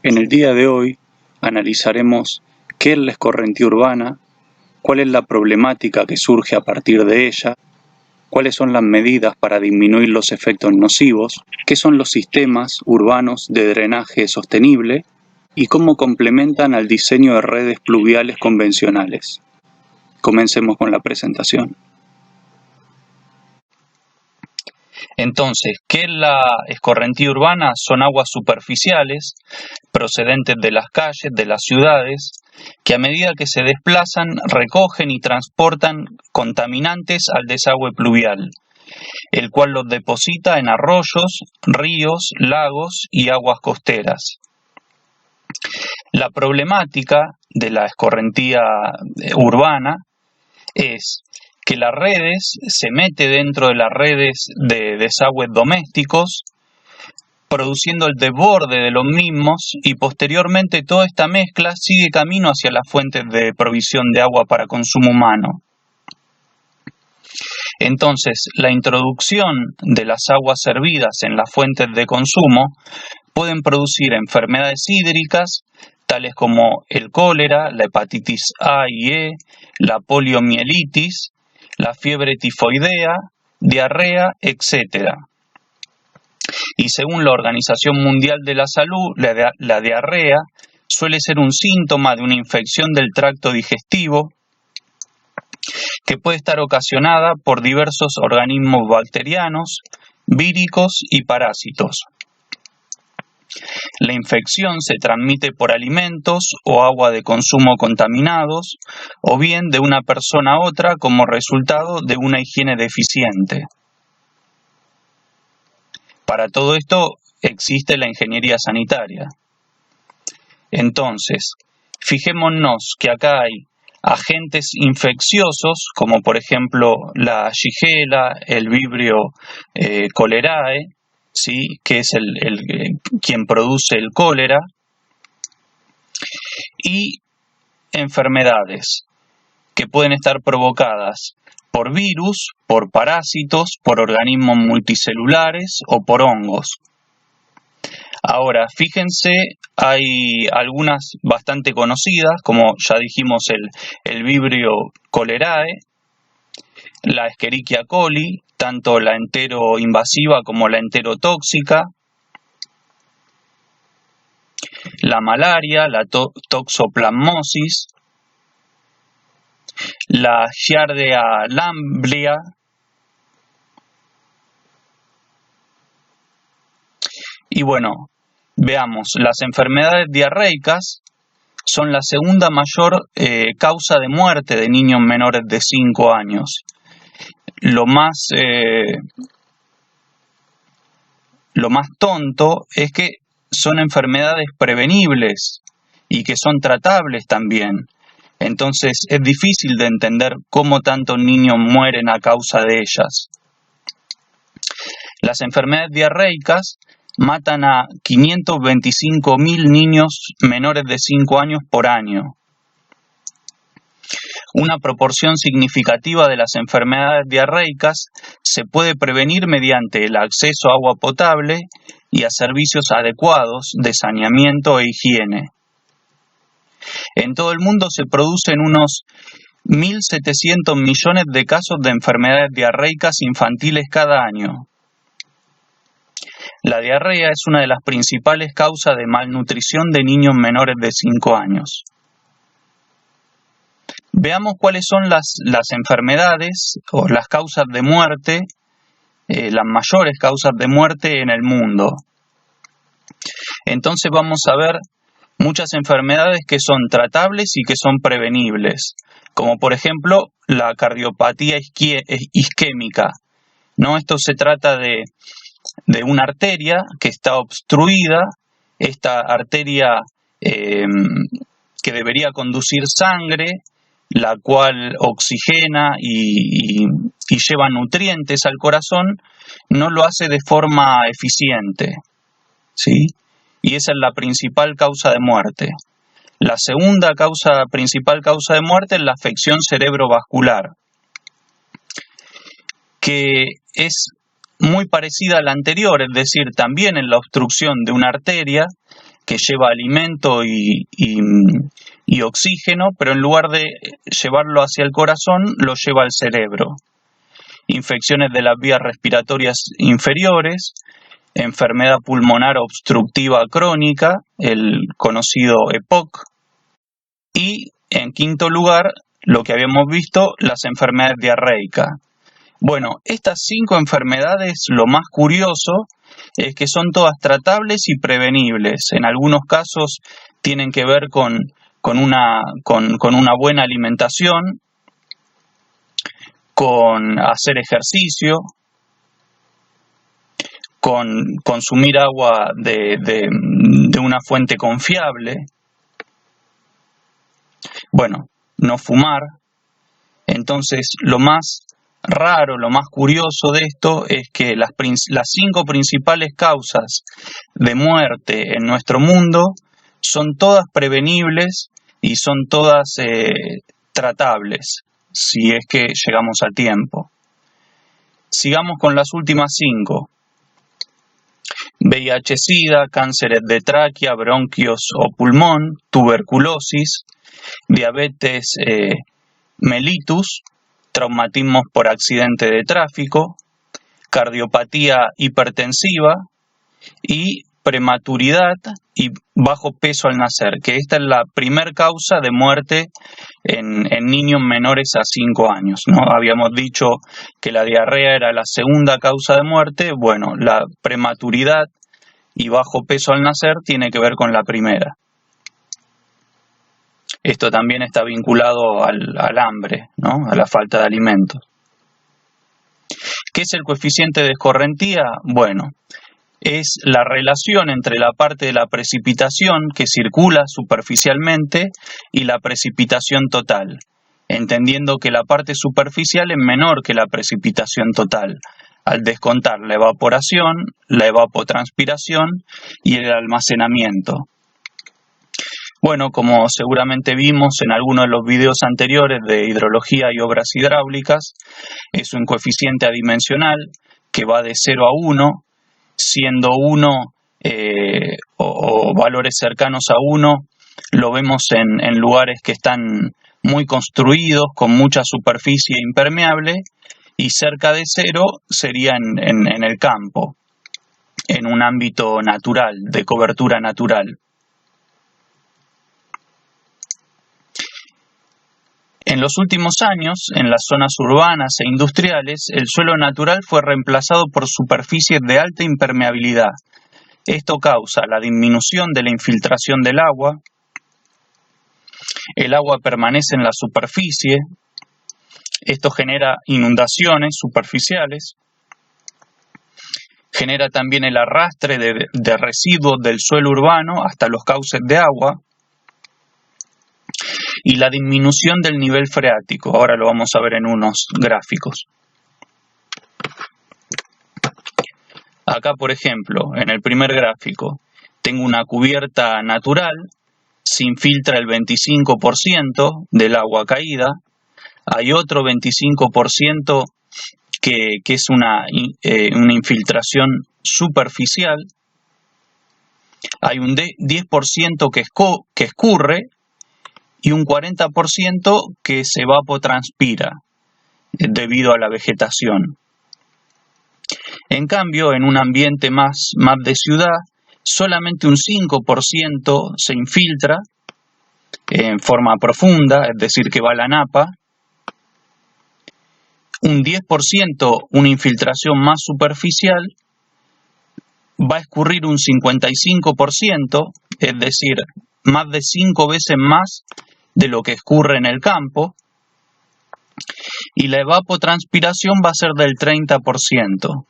En el día de hoy analizaremos qué es la escorrentía urbana, cuál es la problemática que surge a partir de ella, cuáles son las medidas para disminuir los efectos nocivos, qué son los sistemas urbanos de drenaje sostenible y cómo complementan al diseño de redes pluviales convencionales. Comencemos con la presentación. Entonces, ¿qué es la escorrentía urbana? Son aguas superficiales procedentes de las calles, de las ciudades, que a medida que se desplazan recogen y transportan contaminantes al desagüe pluvial, el cual los deposita en arroyos, ríos, lagos y aguas costeras. La problemática de la escorrentía urbana es que las redes se mete dentro de las redes de desagües domésticos, produciendo el desborde de los mismos, y posteriormente toda esta mezcla sigue camino hacia las fuentes de provisión de agua para consumo humano. Entonces, la introducción de las aguas servidas en las fuentes de consumo pueden producir enfermedades hídricas, tales como el cólera, la hepatitis A y E, la poliomielitis, la fiebre tifoidea, diarrea, etc. Y según la Organización Mundial de la Salud, la diarrea suele ser un síntoma de una infección del tracto digestivo que puede estar ocasionada por diversos organismos bacterianos, víricos y parásitos. La infección se transmite por alimentos o agua de consumo contaminados, o bien de una persona a otra como resultado de una higiene deficiente. Para todo esto existe la ingeniería sanitaria. Entonces, fijémonos que acá hay agentes infecciosos, como por ejemplo la Shigella, el Vibrio cholerae, ¿sí? Que es quien produce el cólera, y enfermedades que pueden estar provocadas por virus, por parásitos, por organismos multicelulares o por hongos. Ahora, fíjense, hay algunas bastante conocidas, como ya dijimos el Vibrio cholerae, la Escherichia coli, tanto la enteroinvasiva como la enterotóxica, la malaria, la toxoplasmosis, la Giardia lamblia, y bueno, veamos, las enfermedades diarreicas son la segunda mayor causa de muerte de niños menores de 5 años. Lo más tonto es que son enfermedades prevenibles y que son tratables también. Entonces es difícil de entender cómo tantos niños mueren a causa de ellas. Las enfermedades diarreicas matan a 525.000 niños menores de 5 años por año. Una proporción significativa de las enfermedades diarreicas se puede prevenir mediante el acceso a agua potable y a servicios adecuados de saneamiento e higiene. En todo el mundo se producen unos 1.700 millones de casos de enfermedades diarreicas infantiles cada año. La diarrea es una de las principales causas de malnutrición de niños menores de 5 años. Veamos cuáles son las enfermedades o las causas de muerte, las mayores causas de muerte en el mundo. Entonces vamos a ver muchas enfermedades que son tratables y que son prevenibles, como por ejemplo la cardiopatía isquémica, ¿no? Esto se trata de una arteria que está obstruida, esta arteria que debería conducir sangre, la cual oxigena y lleva nutrientes al corazón, no lo hace de forma eficiente, ¿sí? Y esa es la principal causa de muerte. La segunda principal causa de muerte es la afección cerebrovascular, que es muy parecida a la anterior, es decir, también en la obstrucción de una arteria, que lleva alimento y oxígeno, pero en lugar de llevarlo hacia el corazón, lo lleva al cerebro. Infecciones de las vías respiratorias inferiores, enfermedad pulmonar obstructiva crónica, el conocido EPOC, y en quinto lugar, lo que habíamos visto, las enfermedades diarreicas. Bueno, estas 5 enfermedades, lo más curioso es que son todas tratables y prevenibles. En algunos casos tienen que ver con una buena alimentación, con hacer ejercicio, con consumir agua de una fuente confiable, bueno, no fumar. Entonces, lo más raro, lo más curioso de esto es que las 5 principales causas de muerte en nuestro mundo son todas prevenibles y son todas tratables, si es que llegamos a tiempo. Sigamos con las últimas 5. VIH-Sida, cánceres de tráquea, bronquios o pulmón, tuberculosis, diabetes mellitus, traumatismos por accidente de tráfico, cardiopatía hipertensiva y prematuridad y bajo peso al nacer, que esta es la primer causa de muerte en niños menores a 5 años, ¿no? Habíamos dicho que la diarrea era la segunda causa de muerte. Bueno, la prematuridad y bajo peso al nacer tiene que ver con la primera. Esto también está vinculado al hambre, ¿no? A la falta de alimentos. ¿Qué es el coeficiente de escorrentía? Bueno, es la relación entre la parte de la precipitación que circula superficialmente y la precipitación total, entendiendo que la parte superficial es menor que la precipitación total, al descontar la evaporación, la evapotranspiración y el almacenamiento. Bueno, como seguramente vimos en algunos de los videos anteriores de hidrología y obras hidráulicas, es un coeficiente adimensional que va de 0 a 1, siendo 1 o valores cercanos a 1, lo vemos en lugares que están muy construidos, con mucha superficie impermeable, y cerca de 0 sería en el campo, en un ámbito natural, de cobertura natural. En los últimos años, en las zonas urbanas e industriales, el suelo natural fue reemplazado por superficies de alta impermeabilidad. Esto causa la disminución de la infiltración del agua, el agua permanece en la superficie, esto genera inundaciones superficiales, genera también el arrastre de residuos del suelo urbano hasta los cauces de agua, y la disminución del nivel freático. Ahora lo vamos a ver en unos gráficos. Acá, por ejemplo, en el primer gráfico, tengo una cubierta natural, se infiltra el 25% del agua caída, hay otro 25% que es una infiltración superficial, hay un 10% que escurre, y un 40% que se evapotranspira debido a la vegetación. En cambio, en un ambiente más de ciudad, solamente un 5% se infiltra en forma profunda, es decir, que va a la napa. Un 10%, una infiltración más superficial, va a escurrir un 55%, es decir, más de 5 veces más de lo que escurre en el campo, y la evapotranspiración va a ser del 30%.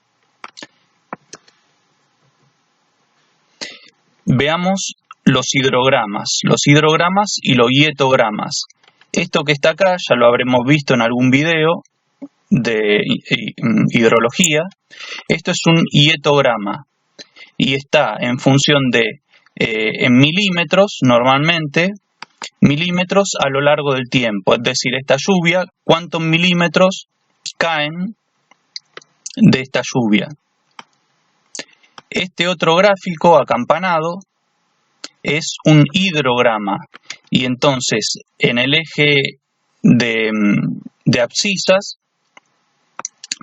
Veamos los hidrogramas y los hietogramas. Esto que está acá ya lo habremos visto en algún video de hidrología. Esto es un hietograma y está en función de en milímetros normalmente, milímetros a lo largo del tiempo, es decir, esta lluvia, cuántos milímetros caen de esta lluvia. Este otro gráfico acampanado es un hidrograma. Y entonces en el eje de abscisas,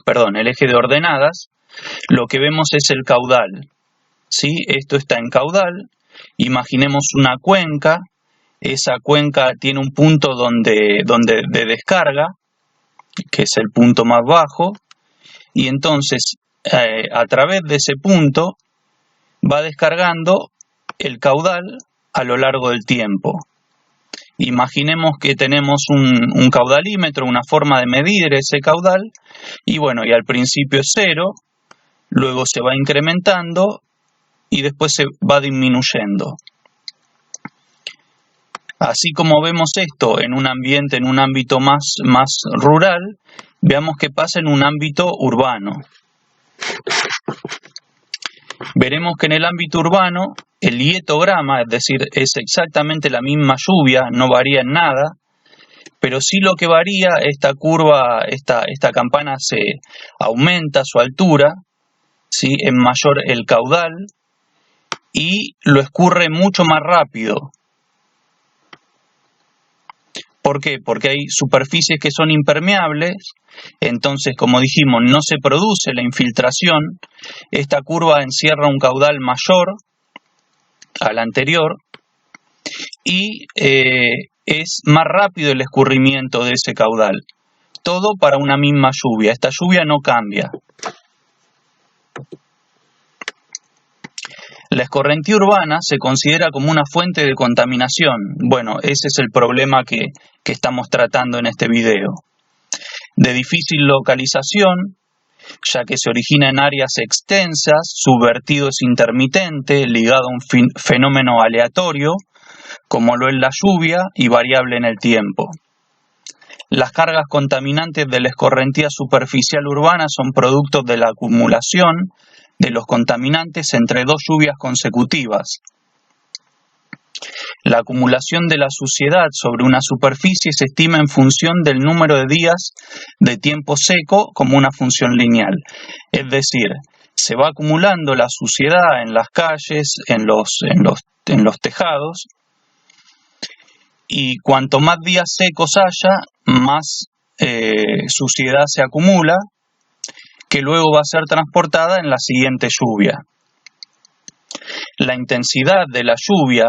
perdón, el eje de ordenadas, lo que vemos es el caudal, ¿sí? Esto está en caudal. Imaginemos una cuenca. Esa cuenca tiene un punto de descarga, que es el punto más bajo, y entonces a través de ese punto va descargando el caudal a lo largo del tiempo. Imaginemos que tenemos un caudalímetro, una forma de medir ese caudal, y bueno, y al principio es 0, luego se va incrementando y después se va disminuyendo. Así como vemos esto en un ambiente, en un ámbito más rural, veamos qué pasa en un ámbito urbano. Veremos que en el ámbito urbano el hietograma, es decir, es exactamente la misma lluvia, no varía en nada, pero sí lo que varía, esta curva, esta campana se aumenta su altura, ¿sí? Es mayor el caudal y lo escurre mucho más rápido. ¿Por qué? Porque hay superficies que son impermeables, entonces, como dijimos, no se produce la infiltración. Esta curva encierra un caudal mayor al anterior y es más rápido el escurrimiento de ese caudal. Todo para una misma lluvia. Esta lluvia no cambia. La escorrentía urbana se considera como una fuente de contaminación. Bueno, ese es el problema que estamos tratando en este video. De difícil localización, ya que se origina en áreas extensas, su vertido es intermitente, ligado a un fenómeno aleatorio, como lo es la lluvia, y variable en el tiempo. Las cargas contaminantes de la escorrentía superficial urbana son productos de la acumulación de los contaminantes entre dos lluvias consecutivas. La acumulación de la suciedad sobre una superficie se estima en función del número de días de tiempo seco como una función lineal. Es decir, se va acumulando la suciedad en las calles, en los tejados, y cuanto más días secos haya, más suciedad se acumula, que luego va a ser transportada en la siguiente lluvia. La intensidad de la lluvia,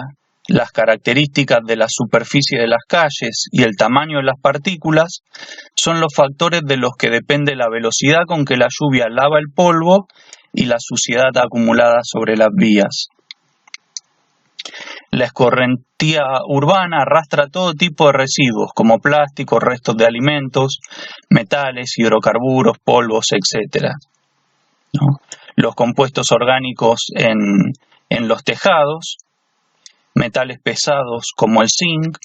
las características de la superficie de las calles y el tamaño de las partículas son los factores de los que depende la velocidad con que la lluvia lava el polvo y la suciedad acumulada sobre las vías. La escorrentía urbana arrastra todo tipo de residuos como plásticos, restos de alimentos, metales, hidrocarburos, polvos, etc. ¿No? Los compuestos orgánicos en los tejados, metales pesados como el zinc.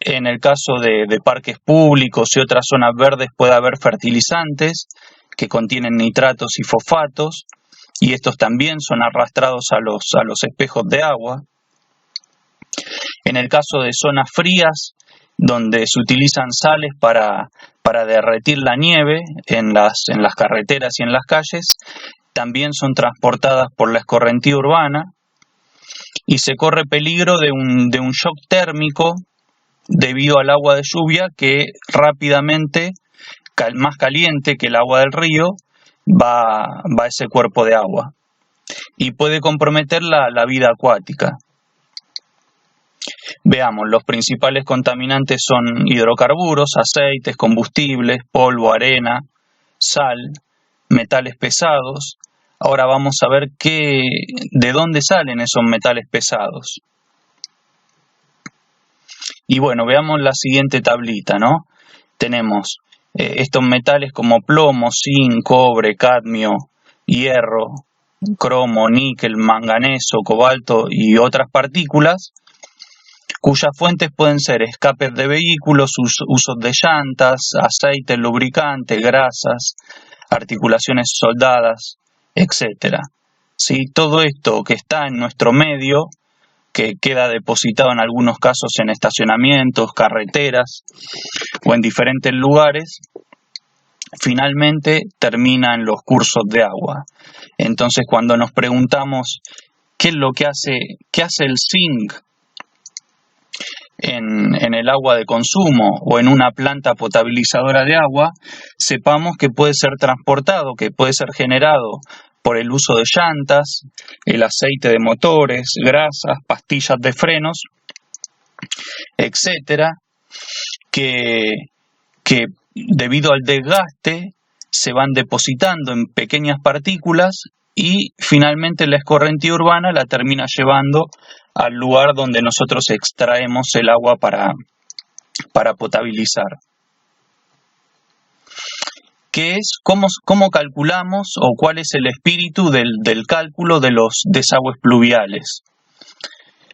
En el caso de parques públicos y otras zonas verdes puede haber fertilizantes que contienen nitratos y fosfatos, y estos también son arrastrados a los espejos de agua. En el caso de zonas frías, donde se utilizan sales para derretir la nieve en las carreteras y en las calles, también son transportadas por la escorrentía urbana y se corre peligro de un shock térmico debido al agua de lluvia que rápidamente, más caliente que el agua del río, va a ese cuerpo de agua y puede comprometer la vida acuática. Veamos, los principales contaminantes son hidrocarburos, aceites, combustibles, polvo, arena, sal, metales pesados. Ahora vamos a ver de dónde salen esos metales pesados. Y bueno, veamos la siguiente tablita, ¿no? Tenemos estos metales como plomo, zinc, cobre, cadmio, hierro, cromo, níquel, manganeso, cobalto y otras partículas, cuyas fuentes pueden ser escapes de vehículos, usos de llantas, aceites, lubricantes, grasas, articulaciones soldadas, etc. ¿Sí? Todo esto que está en nuestro medio, que queda depositado en algunos casos en estacionamientos, carreteras o en diferentes lugares, finalmente termina en los cursos de agua. Entonces, cuando nos preguntamos qué es lo que hace el zinc en el agua de consumo o en una planta potabilizadora de agua, sepamos que puede ser transportado, que puede ser generado por el uso de llantas, el aceite de motores, grasas, pastillas de frenos, etcétera, que debido al desgaste se van depositando en pequeñas partículas y finalmente la escorrentía urbana la termina llevando al lugar donde nosotros extraemos el agua para potabilizar. ¿Qué es? ¿Cómo calculamos o cuál es el espíritu del cálculo de los desagües pluviales?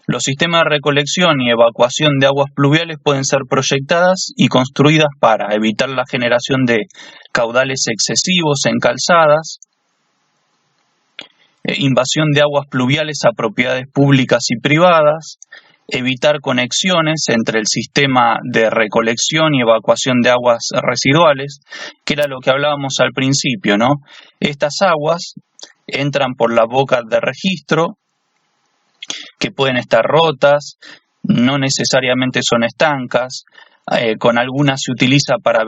Los sistemas de recolección y evacuación de aguas pluviales pueden ser proyectadas y construidas para evitar la generación de caudales excesivos en calzadas, invasión de aguas pluviales a propiedades públicas y privadas, evitar conexiones entre el sistema de recolección y evacuación de aguas residuales, que era lo que hablábamos al principio, ¿no? Estas aguas entran por las bocas de registro, que pueden estar rotas, no necesariamente son estancas, con algunas se utiliza para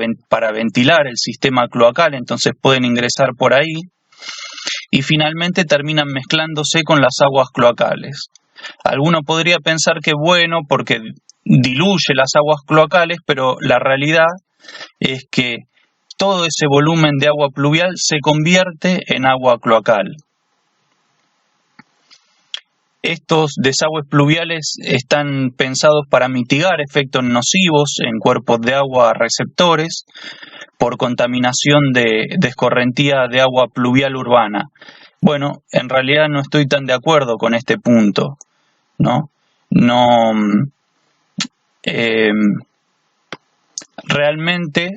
ventilar el sistema cloacal, entonces pueden ingresar por ahí, y finalmente terminan mezclándose con las aguas cloacales. Alguno podría pensar que bueno, porque diluye las aguas cloacales, pero la realidad es que todo ese volumen de agua pluvial se convierte en agua cloacal. Estos desagües pluviales están pensados para mitigar efectos nocivos en cuerpos de agua receptores por contaminación de escorrentía de agua pluvial urbana. Bueno, en realidad no estoy tan de acuerdo con este punto, ¿no? Realmente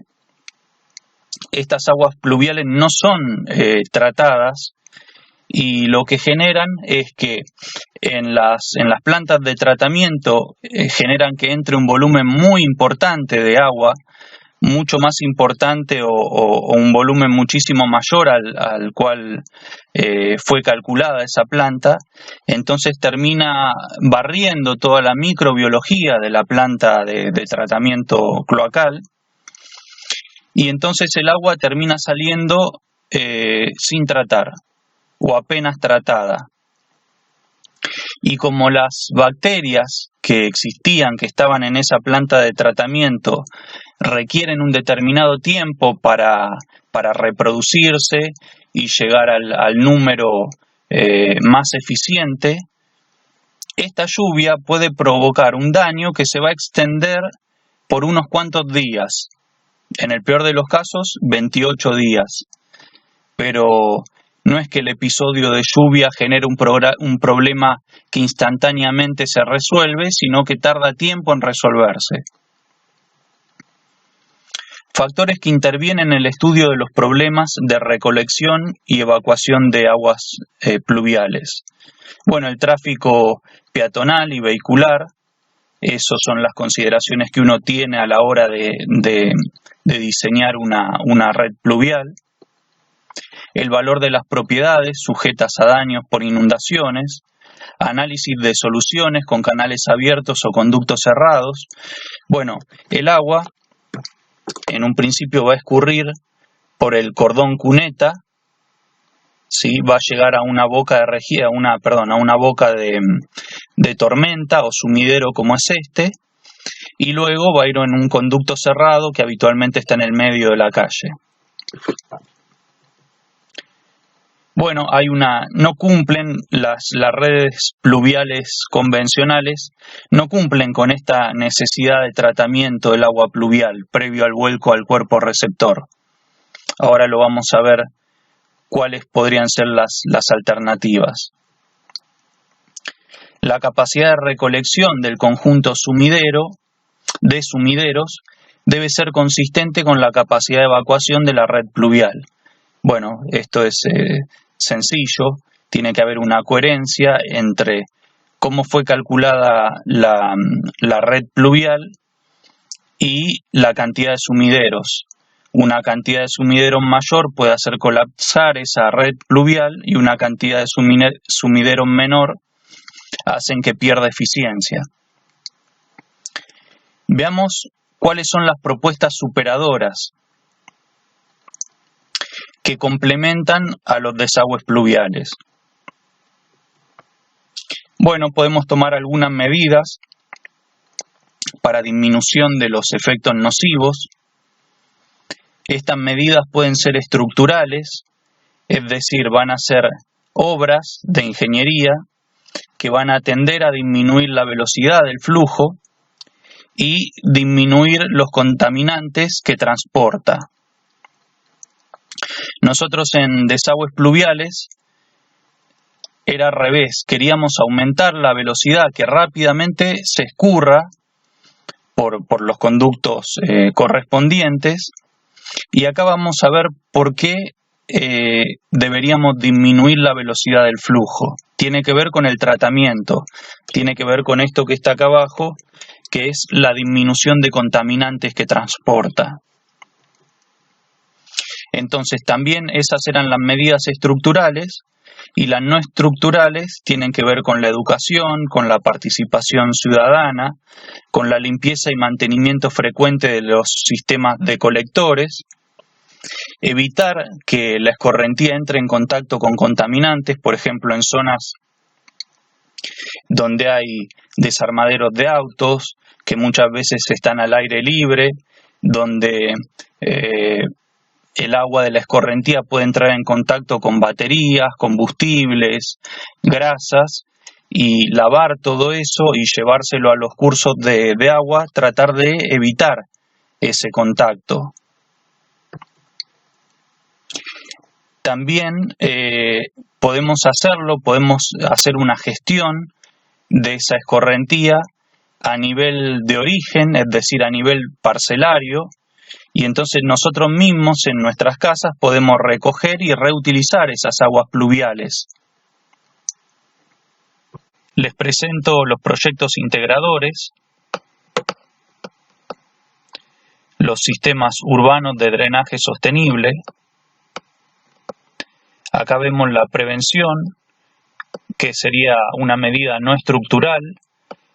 estas aguas pluviales no son tratadas, y lo que generan es que en las plantas de tratamiento generan que entre un volumen muy importante de agua, mucho más importante o un volumen muchísimo mayor al cual fue calculada esa planta, entonces termina barriendo toda la microbiología de la planta de tratamiento cloacal, y entonces el agua termina saliendo sin tratar o apenas tratada. Y como las bacterias que existían, que estaban en esa planta de tratamiento, requieren un determinado tiempo para reproducirse y llegar al número más eficiente, esta lluvia puede provocar un daño que se va a extender por unos cuantos días, en el peor de los casos 28 días, pero no es que el episodio de lluvia genere un problema que instantáneamente se resuelve, sino que tarda tiempo en resolverse. Factores que intervienen en el estudio de los problemas de recolección y evacuación de aguas pluviales. Bueno, el tráfico peatonal y vehicular, esas son las consideraciones que uno tiene a la hora de diseñar una red pluvial. El valor de las propiedades sujetas a daños por inundaciones, análisis de soluciones con canales abiertos o conductos cerrados. Bueno, el agua en un principio va a escurrir por el cordón cuneta, ¿sí? Va a llegar a una boca a una boca de tormenta o sumidero como es este, y luego va a ir en un conducto cerrado que habitualmente está en el medio de la calle. Bueno, no cumplen las redes pluviales convencionales, no cumplen con esta necesidad de tratamiento del agua pluvial previo al vuelco al cuerpo receptor. Ahora lo vamos a ver cuáles podrían ser las alternativas. La capacidad de recolección del conjunto de sumideros debe ser consistente con la capacidad de evacuación de la red pluvial. Bueno, esto es sencillo, tiene que haber una coherencia entre cómo fue calculada la red pluvial y la cantidad de sumideros. Una cantidad de sumideros mayor puede hacer colapsar esa red pluvial y una cantidad de sumideros menor hacen que pierda eficiencia. Veamos cuáles son las propuestas superadoras que complementan a los desagües pluviales. Bueno, podemos tomar algunas medidas para disminución de los efectos nocivos. Estas medidas pueden ser estructurales, es decir, van a ser obras de ingeniería que van a tender a disminuir la velocidad del flujo y disminuir los contaminantes que transporta. Nosotros en desagües pluviales era al revés, queríamos aumentar la velocidad que rápidamente se escurra por los conductos correspondientes, y acá vamos a ver por qué deberíamos disminuir la velocidad del flujo. Tiene que ver con el tratamiento, tiene que ver con esto que está acá abajo, que es la disminución de contaminantes que transporta. Entonces también esas eran las medidas estructurales, y las no estructurales tienen que ver con la educación, con la participación ciudadana, con la limpieza y mantenimiento frecuente de los sistemas de colectores, evitar que la escorrentía entre en contacto con contaminantes, por ejemplo en zonas donde hay desarmaderos de autos, que muchas veces están al aire libre, donde el agua de la escorrentía puede entrar en contacto con baterías, combustibles, grasas, y lavar todo eso y llevárselo a los cursos de agua, tratar de evitar ese contacto. También podemos hacer una gestión de esa escorrentía a nivel de origen, es decir, a nivel parcelario, y entonces nosotros mismos en nuestras casas podemos recoger y reutilizar esas aguas pluviales. Les presento los proyectos integradores, los sistemas urbanos de drenaje sostenible. Acá vemos la prevención, que sería una medida no estructural.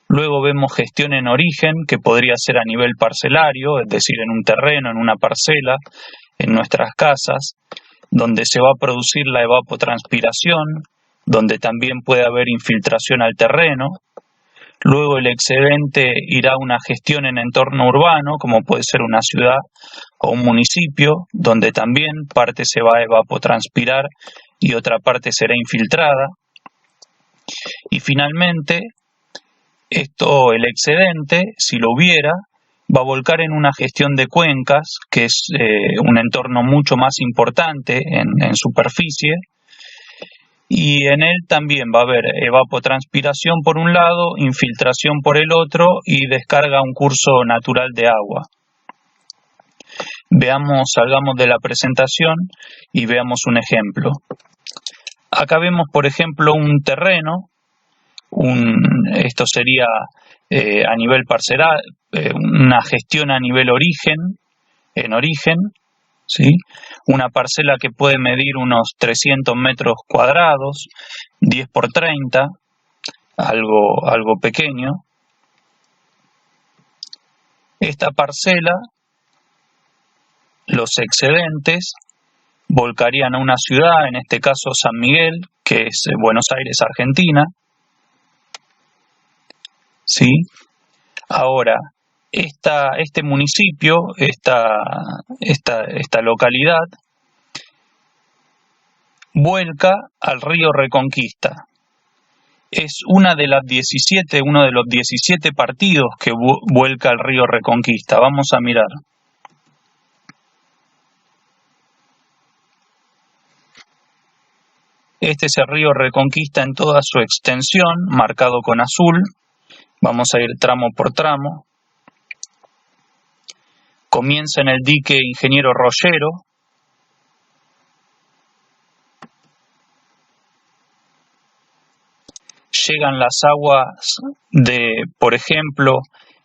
Luego vemos gestión en origen, que podría ser a nivel parcelario, es decir, en un terreno, en una parcela, en nuestras casas, donde se va a producir la evapotranspiración, donde también puede haber infiltración al terreno. Luego el excedente irá a una gestión en entorno urbano, como puede ser una ciudad o un municipio, donde también parte se va a evapotranspirar y otra parte será infiltrada. Y finalmente, el excedente, si lo hubiera, va a volcar en una gestión de cuencas, que es un entorno mucho más importante en superficie, y en él también va a haber evapotranspiración por un lado, infiltración por el otro y descarga a un curso natural de agua. Salgamos de la presentación y veamos un ejemplo. Acá vemos, por ejemplo, un terreno. Esto sería a nivel parcelar, una gestión a nivel en origen, ¿sí? Una parcela que puede medir unos 300 metros cuadrados, 10 por 30, algo pequeño. Esta parcela, los excedentes volcarían a una ciudad, en este caso San Miguel, que es Buenos Aires, Argentina. ¿Sí? Ahora, este municipio, esta localidad, vuelca al río Reconquista. Es uno de los 17 partidos que vuelca al río Reconquista. Vamos a mirar. Este es el río Reconquista en toda su extensión, marcado con azul. Vamos a ir tramo por tramo. Comienza en el dique Ingeniero Rollero. Llegan las aguas de, por ejemplo,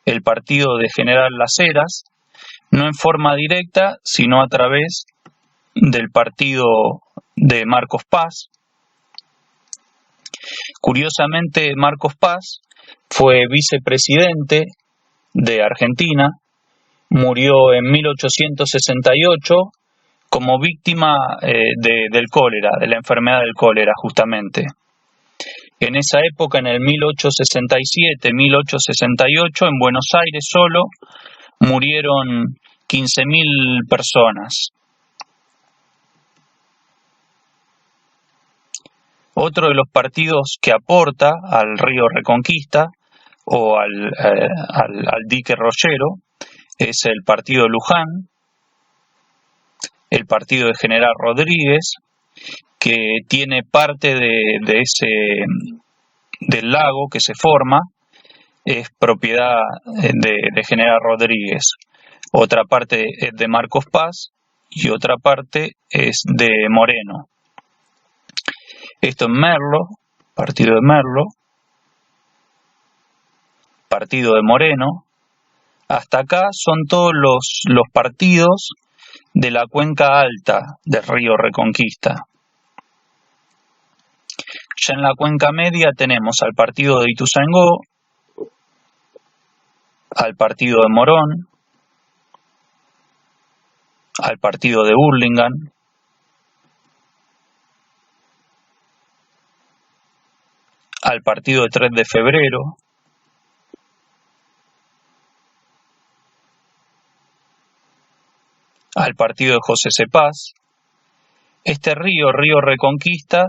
el partido de General Las Heras, no en forma directa, sino a través del partido de Marcos Paz. Curiosamente, Marcos Paz fue vicepresidente de Argentina, murió en 1868 como víctima del cólera, de la enfermedad del cólera justamente. En esa época, en el 1867-1868, en Buenos Aires solo, murieron 15.000 personas. Otro de los partidos que aporta al río Reconquista o al dique Rollero es el partido de Luján, el partido de General Rodríguez, que tiene parte del lago que se forma, es propiedad de General Rodríguez. Otra parte es de Marcos Paz y otra parte es de Moreno. Esto en Merlo, partido de Merlo, partido de Moreno. Hasta acá son todos los partidos de la cuenca alta del río Reconquista. Ya en la cuenca media tenemos al partido de Ituzaingó, al partido de Morón, al partido de Hurlingham, al partido de 3 de febrero, al partido de José C. Paz. Este río Reconquista,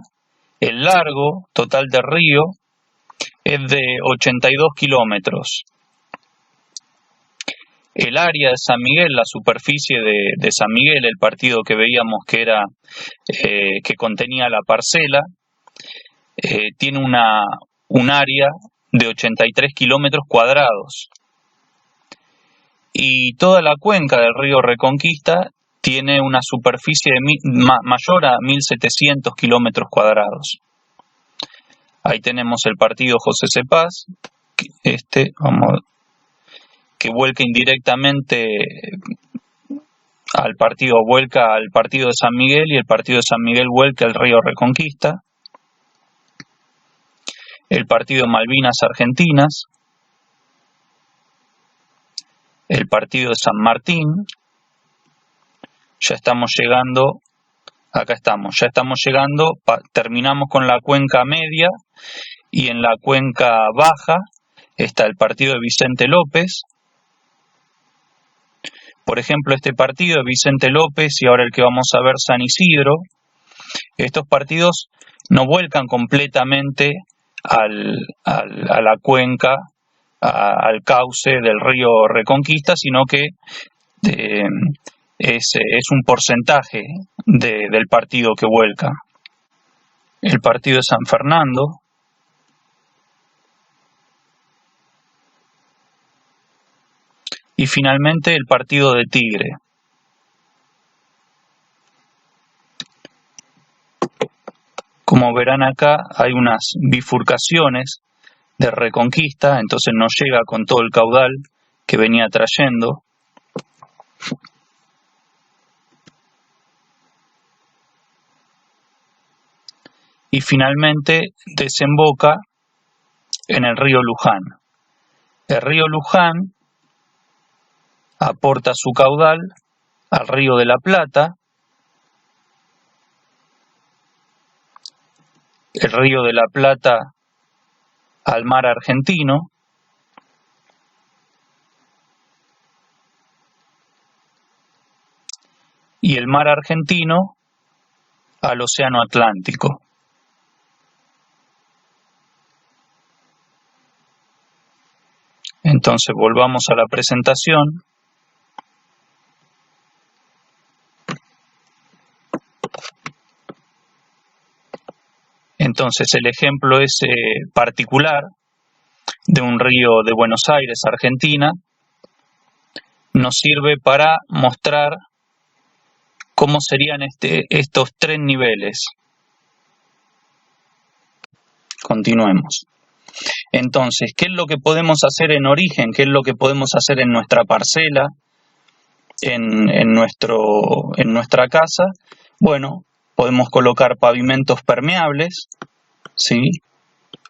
el largo total del río es de 82 kilómetros. El área de San Miguel, la superficie de San Miguel, el partido que veíamos que contenía la parcela, tiene un área de 83 kilómetros cuadrados. Y toda la cuenca del río Reconquista tiene una superficie mayor a 1.700 kilómetros cuadrados. Ahí tenemos el partido José C. Paz, que vuelca indirectamente vuelca al partido de San Miguel, y el partido de San Miguel vuelca al río Reconquista. El partido de Malvinas Argentinas, el partido de San Martín. Ya estamos llegando, terminamos con la cuenca media, y en la cuenca baja está el partido de Vicente López. Por ejemplo, este partido de Vicente López y ahora el que vamos a ver, San Isidro, estos partidos no vuelcan completamente a la cuenca, al cauce del río Reconquista, sino que es un porcentaje del partido que vuelca. El partido de San Fernando, y finalmente el partido de Tigre. Como verán acá, hay unas bifurcaciones de Reconquista, entonces no llega con todo el caudal que venía trayendo. Y finalmente desemboca en el río Luján. El río Luján aporta su caudal al río de la Plata. El río de la Plata al mar argentino. Y el mar argentino al océano Atlántico. Entonces volvamos a la presentación. Entonces el ejemplo es particular de un río de Buenos Aires, Argentina. Nos sirve para mostrar cómo serían estos 3 niveles. Continuemos. Entonces, ¿qué es lo que podemos hacer en origen? ¿Qué es lo que podemos hacer en nuestra parcela, en nuestra casa? Bueno, podemos colocar pavimentos permeables, ¿sí?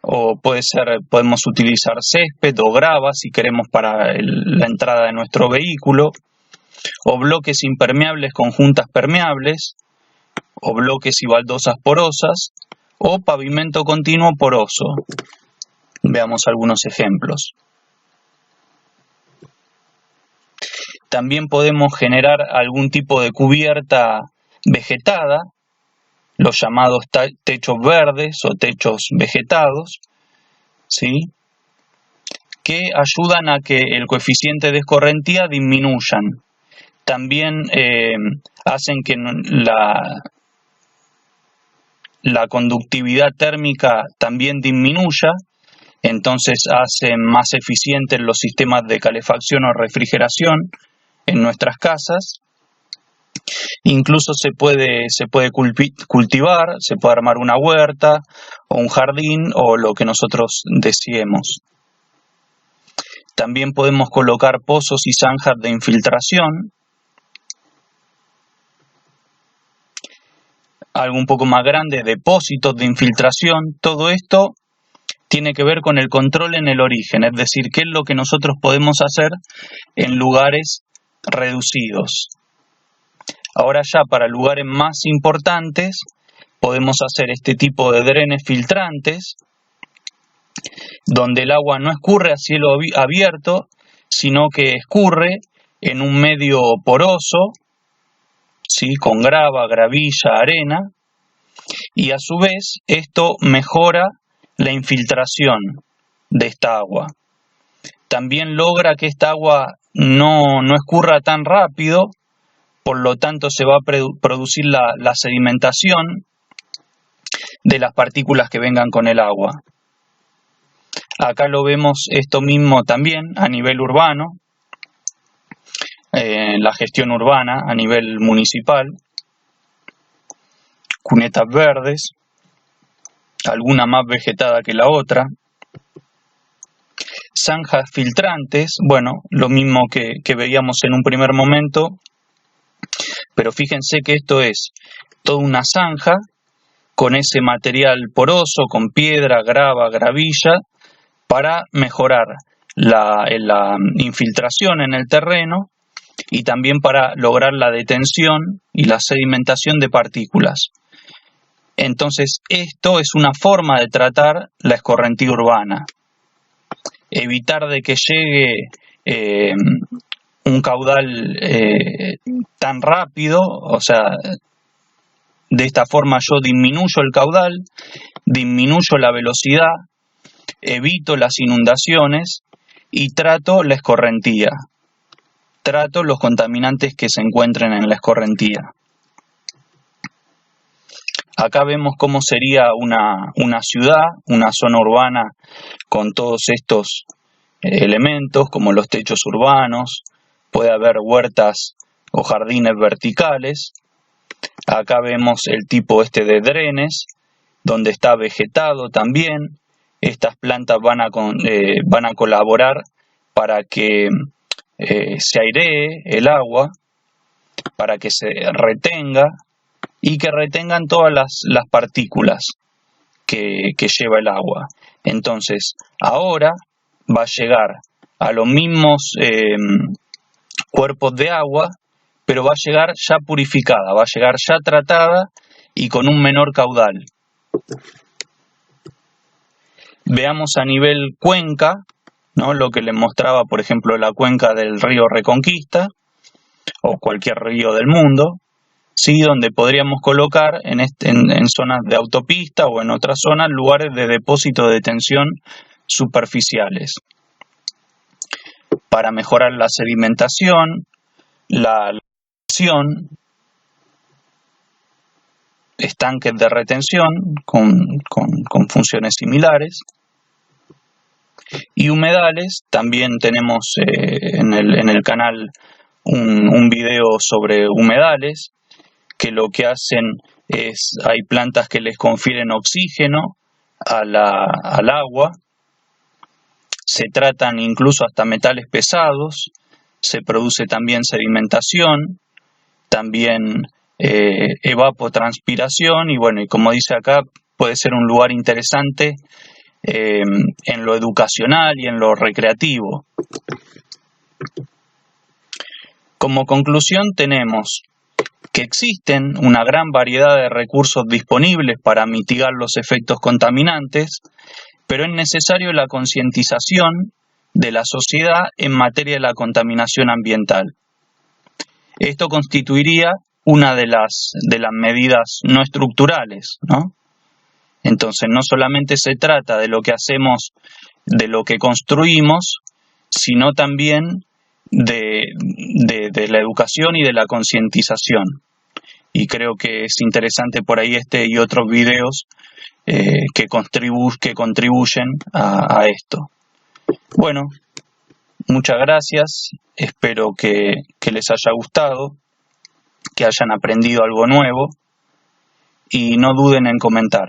o podemos utilizar césped o grava si queremos para la entrada de nuestro vehículo, o bloques impermeables con juntas permeables, o bloques y baldosas porosas, o pavimento continuo poroso. Veamos algunos ejemplos. También podemos generar algún tipo de cubierta vegetada, los llamados techos verdes o techos vegetados, ¿sí?, que ayudan a que el coeficiente de escorrentía disminuyan. También hacen que la conductividad térmica también disminuya, entonces hacen más eficientes los sistemas de calefacción o refrigeración en nuestras casas. Incluso se puede cultivar, se puede armar una huerta o un jardín o lo que nosotros deseemos. También podemos colocar pozos y zanjas de infiltración. Algo un poco más grande, depósitos de infiltración. Todo esto tiene que ver con el control en el origen, es decir, qué es lo que nosotros podemos hacer en lugares reducidos. Ahora ya para lugares más importantes podemos hacer este tipo de drenes filtrantes, donde el agua no escurre a cielo abierto, sino que escurre en un medio poroso, ¿sí?, con grava, gravilla, arena, y a su vez esto mejora la infiltración de esta agua. También logra que esta agua no escurra tan rápido, por lo tanto se va a producir la sedimentación de las partículas que vengan con el agua. Acá lo vemos esto mismo también a nivel urbano, la gestión urbana a nivel municipal, cunetas verdes, alguna más vegetada que la otra, zanjas filtrantes, bueno, lo mismo que veíamos en un primer momento, pero fíjense que esto es toda una zanja con ese material poroso, con piedra, grava, gravilla, para mejorar la infiltración en el terreno y también para lograr la detención y la sedimentación de partículas. Entonces, esto es una forma de tratar la escorrentía urbana. Evitar de que llegue un caudal tan rápido, o sea, de esta forma yo disminuyo el caudal, disminuyo la velocidad, evito las inundaciones y trato la escorrentía, trato los contaminantes que se encuentren en la escorrentía. Acá vemos cómo sería una ciudad, una zona urbana con todos estos elementos, como los techos urbanos, puede haber huertas o jardines verticales. Acá vemos el tipo de drenes, donde está vegetado también. Estas plantas van a colaborar para que se airee el agua, para que se retenga y que retengan todas las partículas que lleva el agua. Entonces, ahora va a llegar a los mismos cuerpos de agua, pero va a llegar ya purificada, va a llegar ya tratada y con un menor caudal. Veamos a nivel cuenca, ¿no?, lo que les mostraba, por ejemplo, la cuenca del río Reconquista o cualquier río del mundo, ¿sí?, donde podríamos colocar en zonas de autopista o en otras zonas lugares de depósito de detención superficiales para mejorar la sedimentación, la acción, estanques de retención con funciones similares, y humedales. También tenemos en el canal un video sobre humedales, que lo que hacen es, hay plantas que les confieren oxígeno al agua, se tratan incluso hasta metales pesados, se produce también sedimentación, también evapotranspiración, y bueno, y como dice acá, puede ser un lugar interesante en lo educacional y en lo recreativo. Como conclusión tenemos que existen una gran variedad de recursos disponibles para mitigar los efectos contaminantes, pero es necesario la concientización de la sociedad en materia de la contaminación ambiental. Esto constituiría una de las medidas no estructurales, ¿no? Entonces, no solamente se trata de lo que hacemos, de lo que construimos, sino también de la educación y de la concientización. Y creo que es interesante por ahí este y otros videos que contribuyen a esto. Bueno, muchas gracias, espero que les haya gustado, que hayan aprendido algo nuevo y no duden en comentar.